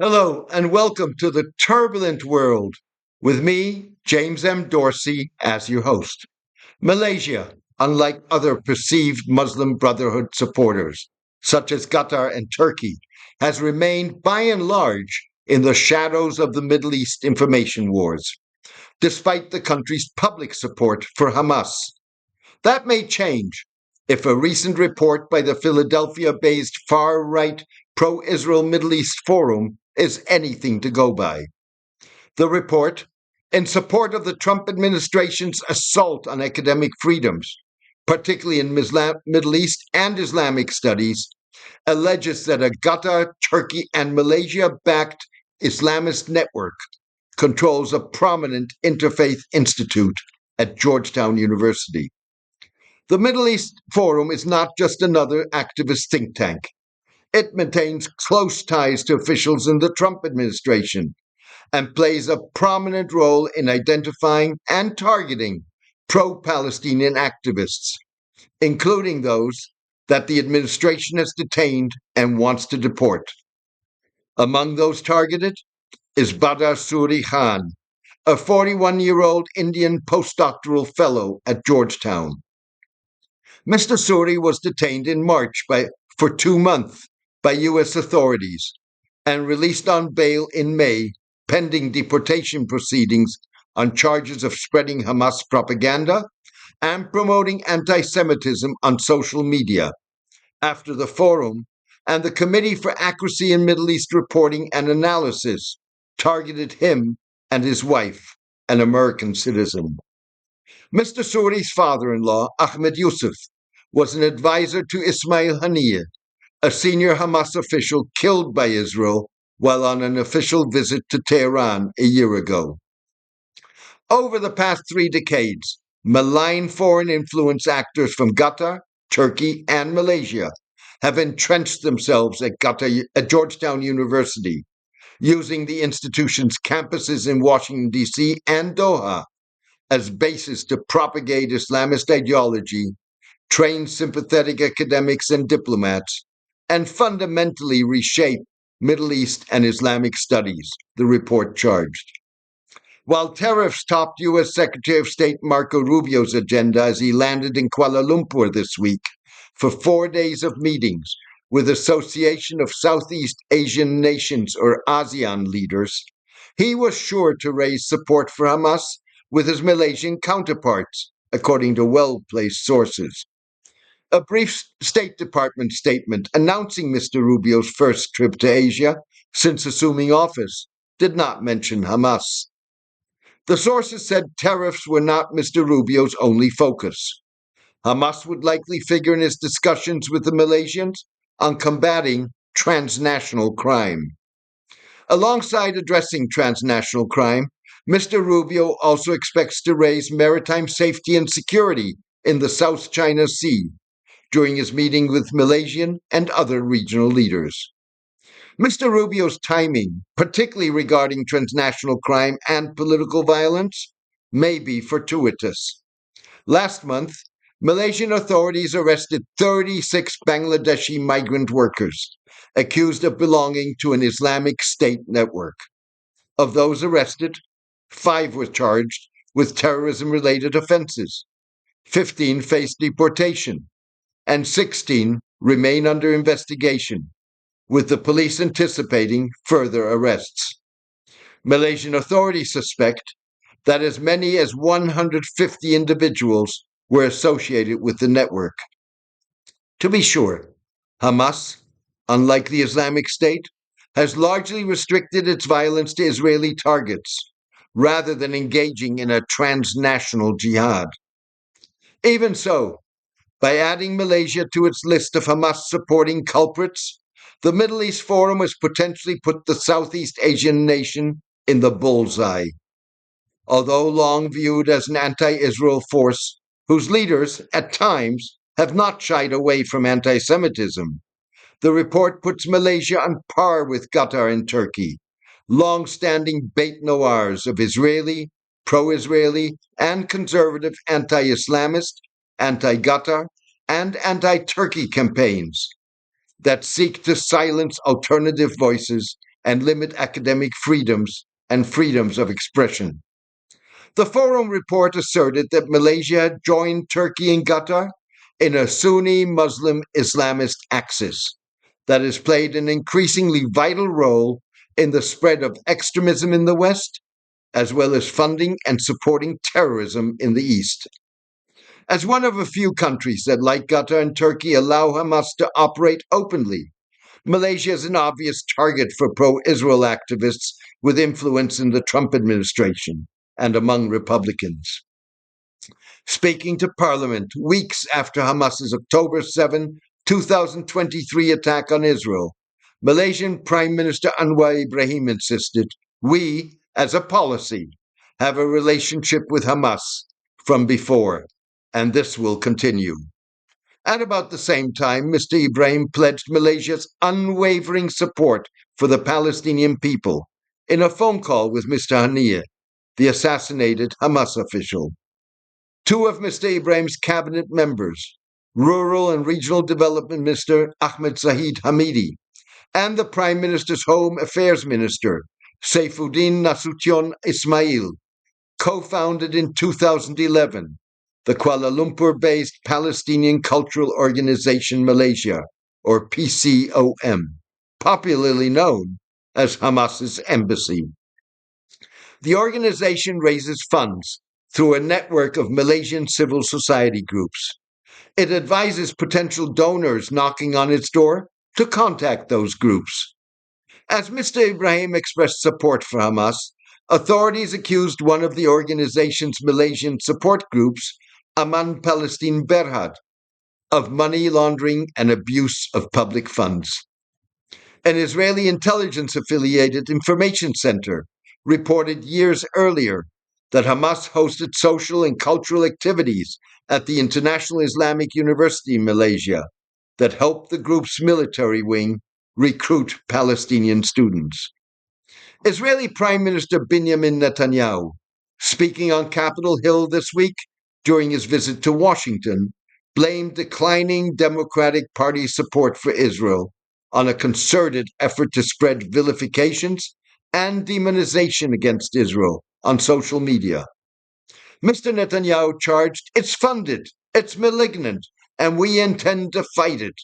Hello and welcome to the turbulent world with me, James M. Dorsey, as your host. Malaysia, unlike other perceived Muslim Brotherhood supporters, such as Qatar and Turkey, has remained by and large in the shadows of the Middle East information wars, despite the country's public support for Hamas. That may change if a recent report by the Philadelphia based far right pro Israel Middle East Forum is anything to go by. The report, in support of the Trump administration's assault on academic freedoms, particularly in Middle East and Islamic studies, alleges that a Qatar, Turkey, and Malaysia backed Islamist network controls a prominent interfaith institute at Georgetown University. The Middle East Forum is not just another activist think tank. It maintains close ties to officials in the Trump administration and plays a prominent role in identifying and targeting pro-Palestinian activists, including those that the administration has detained and wants to deport. Among those targeted is Badr Suri Khan, a 41-year-old Indian postdoctoral fellow at Georgetown. Mr. Suri was detained in March for 2 months by U.S. authorities and released on bail in May, pending deportation proceedings on charges of spreading Hamas propaganda and promoting anti-Semitism on social media, after the Forum and the Committee for Accuracy in Middle East Reporting and Analysis targeted him and his wife, an American citizen. Mr. Suri's father-in-law, Ahmed Yusuf, was an advisor to Ismail Haniyeh, a senior Hamas official killed by Israel while on an official visit to Tehran a year ago. Over the past 3 decades, malign foreign influence actors from Qatar, Turkey, and Malaysia have entrenched themselves at Georgetown University, using the institution's campuses in Washington, D.C. and Doha as bases to propagate Islamist ideology, train sympathetic academics and diplomats, and fundamentally reshape Middle East and Islamic studies, the report charged. While tariffs topped U.S. Secretary of State Marco Rubio's agenda as he landed in Kuala Lumpur this week for 4 days of meetings with Association of Southeast Asian Nations or ASEAN leaders, he was sure to raise support for Hamas with his Malaysian counterparts, according to well-placed sources. A brief State Department statement announcing Mr. Rubio's first trip to Asia since assuming office did not mention Hamas. The sources said tariffs were not Mr. Rubio's only focus. Hamas would likely figure in his discussions with the Malaysians on combating transnational crime. Alongside addressing transnational crime, Mr. Rubio also expects to raise maritime safety and security in the South China Sea during his meeting with Malaysian and other regional leaders. Mr. Rubio's timing, particularly regarding transnational crime and political violence, may be fortuitous. Last month, Malaysian authorities arrested 36 Bangladeshi migrant workers accused of belonging to an Islamic State network. Of those arrested, 5 were charged with terrorism-related offenses, 15 faced deportation, and 16 remain under investigation, with the police anticipating further arrests. Malaysian authorities suspect that as many as 150 individuals were associated with the network. To be sure, Hamas, unlike the Islamic State, has largely restricted its violence to Israeli targets, rather than engaging in a transnational jihad. Even so, by adding Malaysia to its list of Hamas-supporting culprits, the Middle East Forum has potentially put the Southeast Asian nation in the bullseye. Although long viewed as an anti-Israel force whose leaders, at times, have not shied away from anti-Semitism, the report puts Malaysia on par with Qatar and Turkey, long-standing bête noirs of Israeli, pro-Israeli, and conservative anti-Islamist, anti-Qatar, and anti-Turkey campaigns that seek to silence alternative voices and limit academic freedoms and freedoms of expression. The Forum report asserted that Malaysia had joined Turkey and Qatar in a Sunni Muslim Islamist axis that has played an increasingly vital role in the spread of extremism in the West, as well as funding and supporting terrorism in the East. As one of a few countries that, like Qatar and Turkey, allow Hamas to operate openly, Malaysia is an obvious target for pro-Israel activists with influence in the Trump administration and among Republicans. Speaking to Parliament weeks after Hamas's October 7, 2023 attack on Israel, Malaysian Prime Minister Anwar Ibrahim insisted, "We, as a policy, have a relationship with Hamas from before, and this will continue." At about the same time, Mr. Ibrahim pledged Malaysia's unwavering support for the Palestinian people in a phone call with Mr. Haniyeh, the assassinated Hamas official. Two of Mr. Ibrahim's cabinet members, Rural and Regional Development Minister Ahmed Zahid Hamidi, and the Prime Minister's Home Affairs Minister, Saifuddin Nasution Ismail, co-founded in 2011 the Kuala Lumpur-based Palestinian Cultural Organization Malaysia, or PCOM, popularly known as Hamas's embassy. The organization raises funds through a network of Malaysian civil society groups. It advises potential donors knocking on its door to contact those groups. As Mr. Ibrahim expressed support for Hamas, authorities accused one of the organization's Malaysian support groups, Aman Palestine Berhad, of money laundering and abuse of public funds. An Israeli intelligence-affiliated information center reported years earlier that Hamas hosted social and cultural activities at the International Islamic University in Malaysia that helped the group's military wing recruit Palestinian students. Israeli Prime Minister Benjamin Netanyahu, speaking on Capitol Hill this week during his visit to Washington, blamed declining Democratic Party support for Israel on a concerted effort to spread vilifications and demonization against Israel on social media. Mr. Netanyahu charged, "It's funded, it's malignant, and we intend to fight it,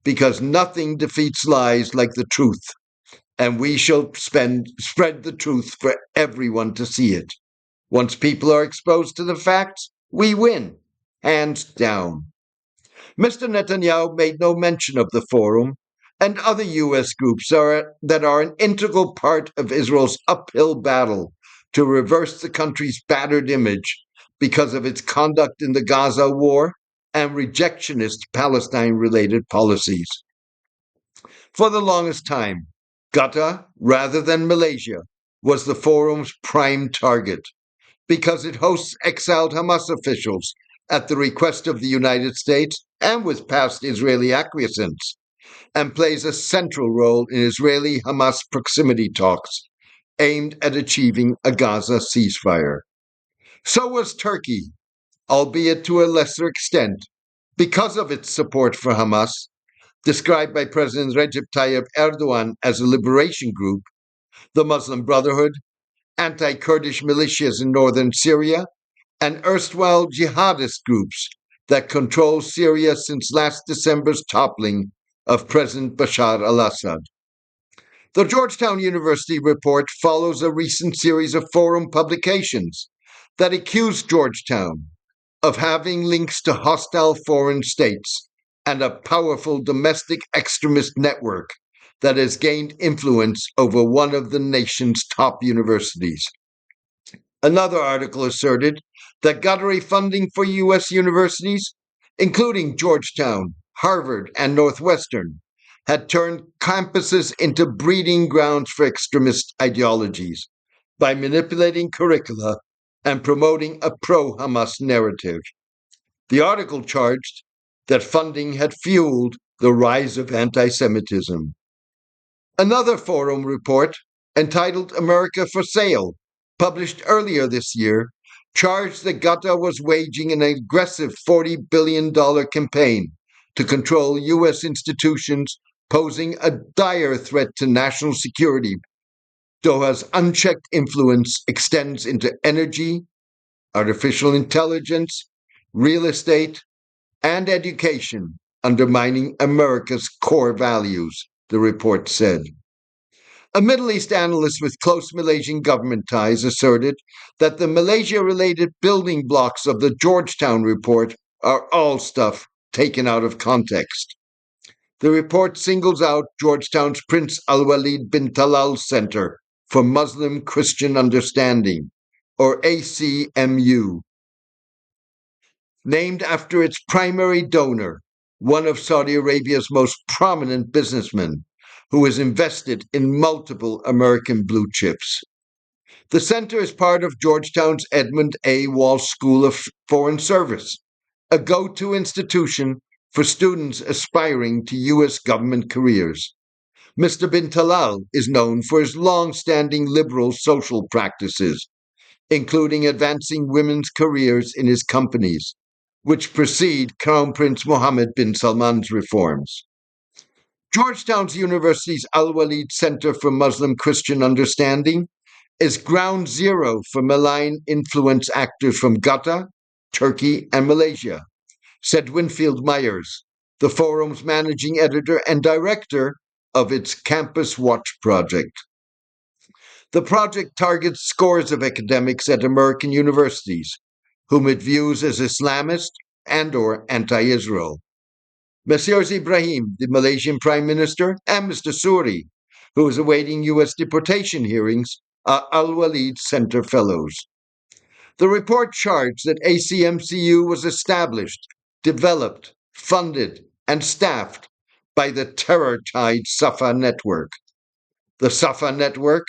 because nothing defeats lies like the truth, and we shall spread the truth for everyone to see it. Once people are exposed to the facts, we win, hands down." Mr. Netanyahu made no mention of the Forum and other U.S. groups that are an integral part of Israel's uphill battle to reverse the country's battered image because of its conduct in the Gaza war and rejectionist Palestine-related policies. For the longest time, Qatar, rather than Malaysia, was the Forum's prime target because it hosts exiled Hamas officials at the request of the United States and with past Israeli acquiescence, and plays a central role in Israeli-Hamas proximity talks aimed at achieving a Gaza ceasefire. So was Turkey, albeit to a lesser extent, because of its support for Hamas, described by President Recep Tayyip Erdogan as a liberation group, the Muslim Brotherhood, anti-Kurdish militias in northern Syria, and erstwhile jihadist groups that control Syria since last December's toppling of President Bashar al-Assad. The Georgetown University report follows a recent series of Forum publications that accused Georgetown of having links to hostile foreign states and a powerful domestic extremist network that has gained influence over one of the nation's top universities. Another article asserted that Qatari funding for U.S. universities, including Georgetown, Harvard, and Northwestern, had turned campuses into breeding grounds for extremist ideologies by manipulating curricula and promoting a pro-Hamas narrative. The article charged that funding had fueled the rise of anti-Semitism. Another Forum report, entitled America for Sale, published earlier this year, charged that Qatar was waging an aggressive $40 billion campaign to control U.S. institutions posing a dire threat to national security. Doha's unchecked influence extends into energy, artificial intelligence, real estate, and education, undermining America's core values, the report said. A Middle East analyst with close Malaysian government ties asserted that the Malaysia-related building blocks of the Georgetown report are all stuff taken out of context. The report singles out Georgetown's Prince Al-Walid bin Talal Center for Muslim Christian Understanding, or ACMU, named after its primary donor, one of Saudi Arabia's most prominent businessmen, who is invested in multiple American blue chips. The center is part of Georgetown's Edmund A. Walsh School of Foreign Service, a go-to institution for students aspiring to U.S. government careers. Mr. bin Talal is known for his long-standing liberal social practices, including advancing women's careers in his companies, which precede Crown Prince Mohammed bin Salman's reforms. Georgetown University's Al-Walid Center for Muslim Christian Understanding is ground zero for malign influence actors from Qatar, Turkey, and Malaysia, said Winfield Myers, the forum's managing editor and director of its Campus Watch project. The project targets scores of academics at American universities, whom it views as Islamist and/or anti-Israel. Messrs. Ibrahim, the Malaysian Prime Minister, and Mr. Suri, who is awaiting U.S. deportation hearings, are Al-Walid Center Fellows. The report charged that ACMCU was established, developed, funded, and staffed by the terror-tied Safa network. The Safa network,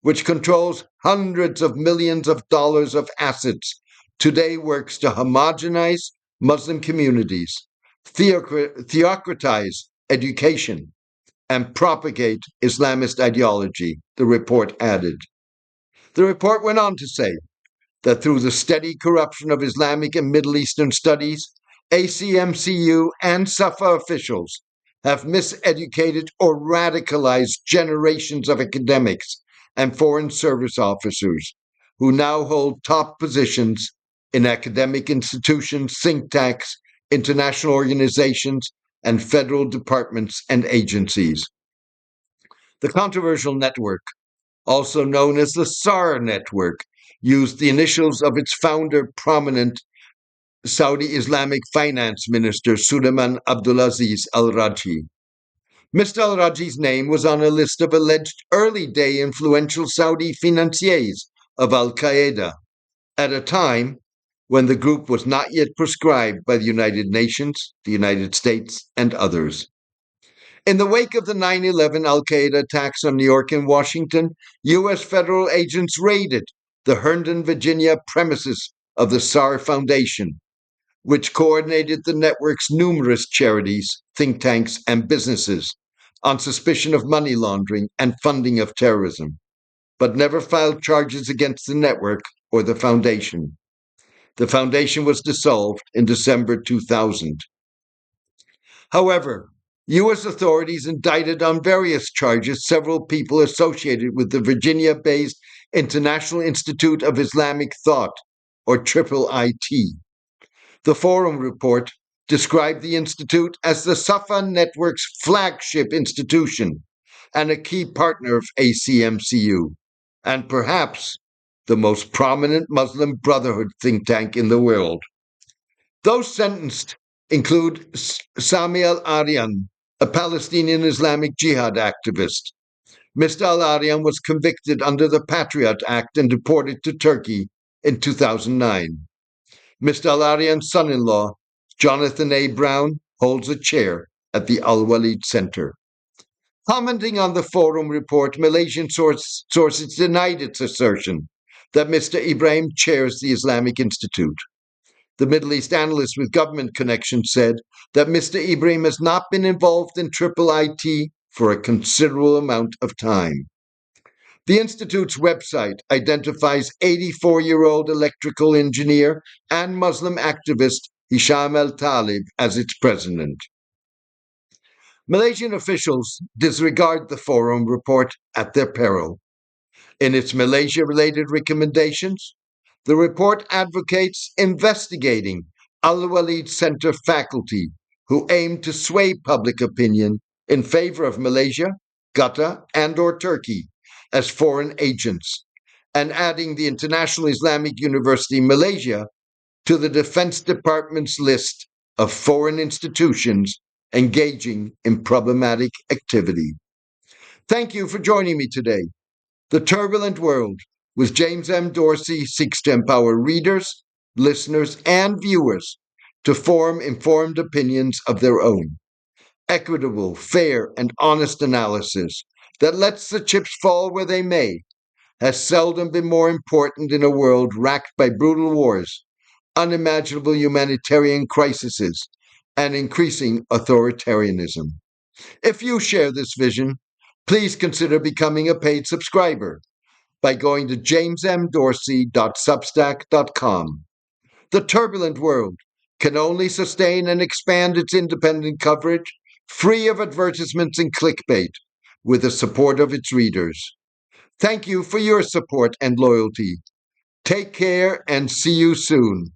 which controls hundreds of millions of dollars of assets, today works to homogenize Muslim communities, theocratize education, and propagate Islamist ideology, the report added. The report went on to say that through the steady corruption of Islamic and Middle Eastern studies, ACMCU and Safa officials have miseducated or radicalized generations of academics and foreign service officers who now hold top positions in academic institutions, think tanks, international organizations, and federal departments and agencies. The controversial network, also known as the SAR network, used the initials of its founder, prominent Saudi Islamic finance minister Sulaiman Abdulaziz al-Rajhi. Mr. al-Rajhi's name was on a list of alleged early-day influential Saudi financiers of al-Qaeda at a time when the group was not yet proscribed by the United Nations, the United States, and others. In the wake of the 9/11 al-Qaeda attacks on New York and Washington, U.S. federal agents raided the Herndon, Virginia premises of the SAR Foundation, which coordinated the network's numerous charities, think tanks, and businesses on suspicion of money laundering and funding of terrorism, but never filed charges against the network or the foundation. The foundation was dissolved in December 2000. However, U.S. authorities indicted on various charges several people associated with the Virginia-based International Institute of Islamic Thought, or IIIT. The Forum report described the institute as the Safa network's flagship institution and a key partner of ACMCU, and perhaps the most prominent Muslim Brotherhood think tank in the world. Those sentenced include Sami al-Aryan, a Palestinian Islamic Jihad activist. Mr. al-Aryan was convicted under the Patriot Act and deported to Turkey in 2009. Mr. al-Aryan's son-in-law, Jonathan A. Brown, holds a chair at the Al-Walid Center. Commenting on the Forum report, Malaysian sources denied its assertion that Mr. Ibrahim chairs the Islamic Institute. The Middle East analyst with government connections said that Mr. Ibrahim has not been involved in IIIT for a considerable amount of time. The Institute's website identifies 84-year-old electrical engineer and Muslim activist Hisham al-Talib as its president. Malaysian officials disregard the Forum report at their peril. In its Malaysia related recommendations, the report advocates investigating Al Walid Center faculty who aim to sway public opinion in favor of Malaysia, Qatar, and/or Turkey as foreign agents, and adding the International Islamic University Malaysia to the Defense Department's list of foreign institutions engaging in problematic activity. Thank you for joining me today. The Turbulent World with James M. Dorsey seeks to empower readers, listeners, and viewers to form informed opinions of their own. Equitable, fair, and honest analysis that lets the chips fall where they may has seldom been more important in a world racked by brutal wars, unimaginable humanitarian crises, and increasing authoritarianism. If you share this vision, please consider becoming a paid subscriber by going to jamesmdorsey.substack.com. The Turbulent World can only sustain and expand its independent coverage, free of advertisements and clickbait, with the support of its readers. Thank you for your support and loyalty. Take care and see you soon.